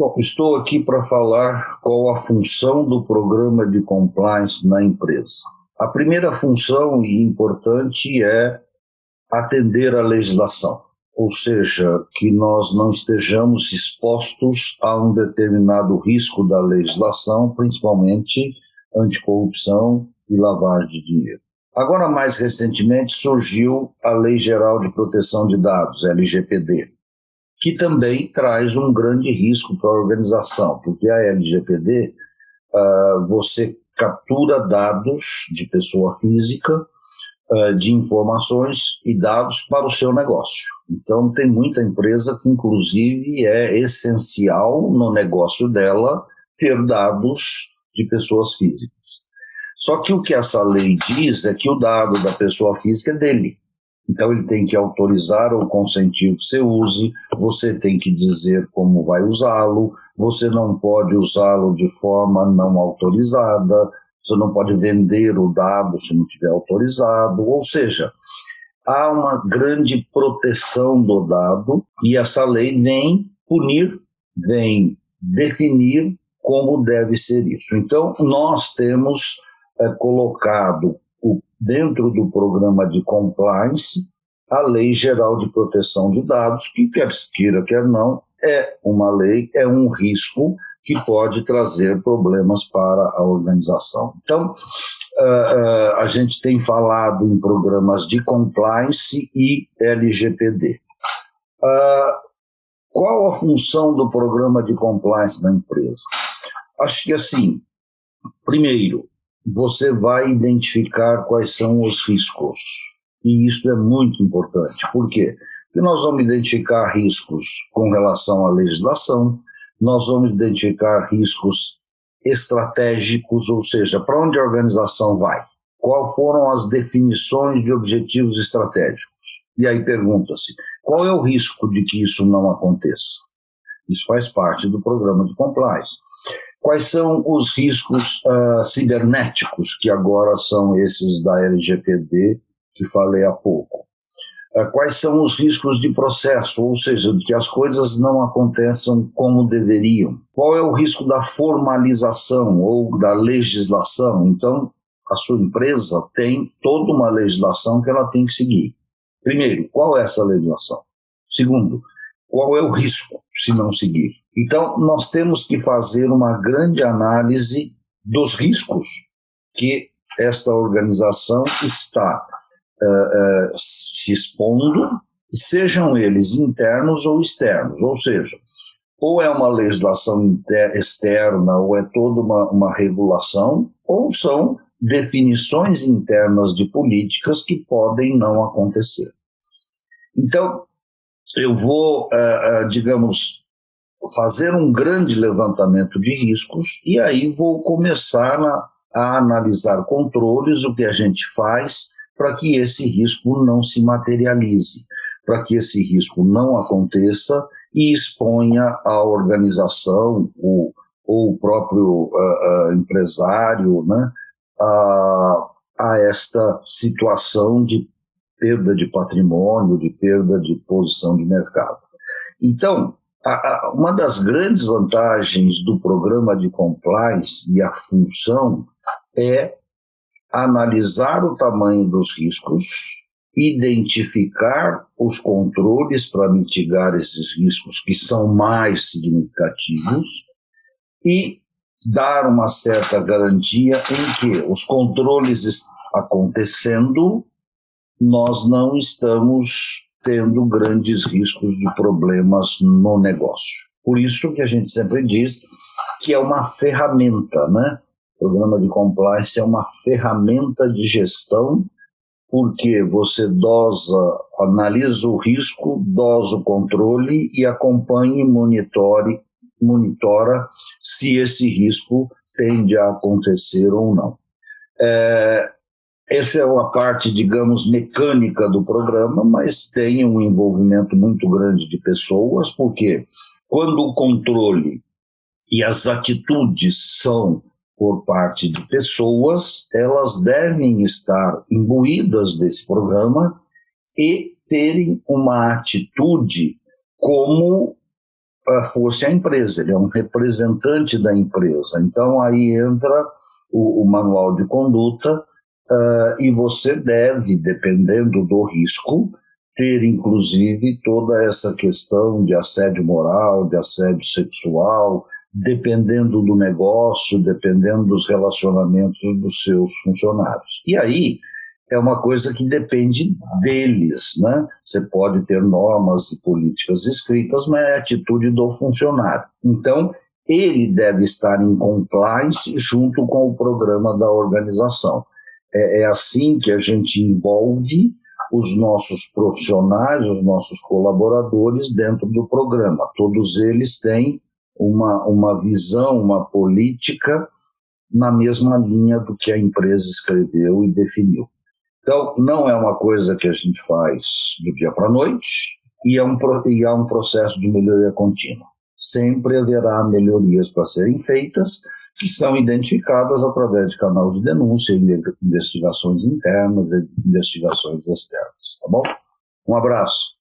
Bom, estou aqui para falar qual a função do programa de compliance na empresa. A primeira função e importante é atender à legislação, ou seja, que nós não estejamos expostos a um determinado risco da legislação, principalmente anticorrupção e lavagem de dinheiro. Agora, mais recentemente, surgiu a Lei Geral de Proteção de Dados, LGPD, que também traz um grande risco para a organização, porque a LGPD, você captura dados de pessoa física, de informações e dados para o seu negócio. Então, tem muita empresa que, inclusive, é essencial no negócio dela ter dados de pessoas físicas. Só que o que essa lei diz é que o dado da pessoa física é dele. Então, ele tem que autorizar ou consentir que você use, você tem que dizer como vai usá-lo, você não pode usá-lo de forma não autorizada, você não pode vender o dado se não tiver autorizado, ou seja, há uma grande proteção do dado e essa lei vem punir, vem definir como deve ser isso. Então, nós temos colocado dentro do programa de compliance a Lei Geral de Proteção de Dados, que quer queira, quer não, é uma lei, é um risco que pode trazer problemas para a organização. Então, a gente tem falado em programas de compliance e LGPD. Qual a função do programa de compliance na empresa? Acho que assim, primeiro, você vai identificar quais são os riscos. E isso é muito importante. Por quê? Porque nós vamos identificar riscos com relação à legislação, nós vamos identificar riscos estratégicos, ou seja, para onde a organização vai? Quais foram as definições de objetivos estratégicos? E aí pergunta-se, qual é o risco de que isso não aconteça? Isso faz parte do programa de compliance. Quais são os riscos cibernéticos, que agora são esses da LGPD, que falei há pouco? Quais são os riscos de processo, ou seja, de que as coisas não aconteçam como deveriam? Qual é o risco da formalização ou da legislação? Então, a sua empresa tem toda uma legislação que ela tem que seguir. Primeiro, qual é essa legislação? Segundo, qual é o risco se não seguir? Então, nós temos que fazer uma grande análise dos riscos que esta organização está se expondo, sejam eles internos ou externos, ou seja, ou é uma legislação externa, ou é toda uma regulação, ou são definições internas de políticas que podem não acontecer. Então, eu vou, digamos, fazer um grande levantamento de riscos e aí vou começar a analisar controles, o que a gente faz para que esse risco não se materialize, para que esse risco não aconteça e exponha a organização ou o próprio empresário, né, a esta situação de perda de patrimônio, de perda de posição de mercado. Então, uma das grandes vantagens do programa de compliance e a função é analisar o tamanho dos riscos, identificar os controles para mitigar esses riscos que são mais significativos e dar uma certa garantia em que os controles acontecendo, nós não estamos tendo grandes riscos de problemas no negócio. Por isso que a gente sempre diz que é uma ferramenta, né? O programa de compliance é uma ferramenta de gestão, porque você analisa o risco, dosa o controle e acompanha e monitora se esse risco tende a acontecer ou não. Essa é uma parte, digamos, mecânica do programa, mas tem um envolvimento muito grande de pessoas, porque quando o controle e as atitudes são por parte de pessoas, elas devem estar imbuídas desse programa e terem uma atitude como fosse a empresa, ele é um representante da empresa. Então aí entra o manual de conduta, e você deve, dependendo do risco, ter inclusive toda essa questão de assédio moral, de assédio sexual, dependendo do negócio, dependendo dos relacionamentos dos seus funcionários. E aí é uma coisa que depende deles, né? Você pode ter normas e políticas escritas, mas é a atitude do funcionário. Então, ele deve estar em compliance junto com o programa da organização. É assim que a gente envolve os nossos profissionais, os nossos colaboradores dentro do programa. Todos eles têm uma visão, uma política na mesma linha do que a empresa escreveu e definiu. Então, não é uma coisa que a gente faz do dia para a noite, e é um processo de melhoria contínua. Sempre haverá melhorias para serem feitas, que são identificadas através de canal de denúncia, investigações internas e investigações externas, tá bom? Um abraço.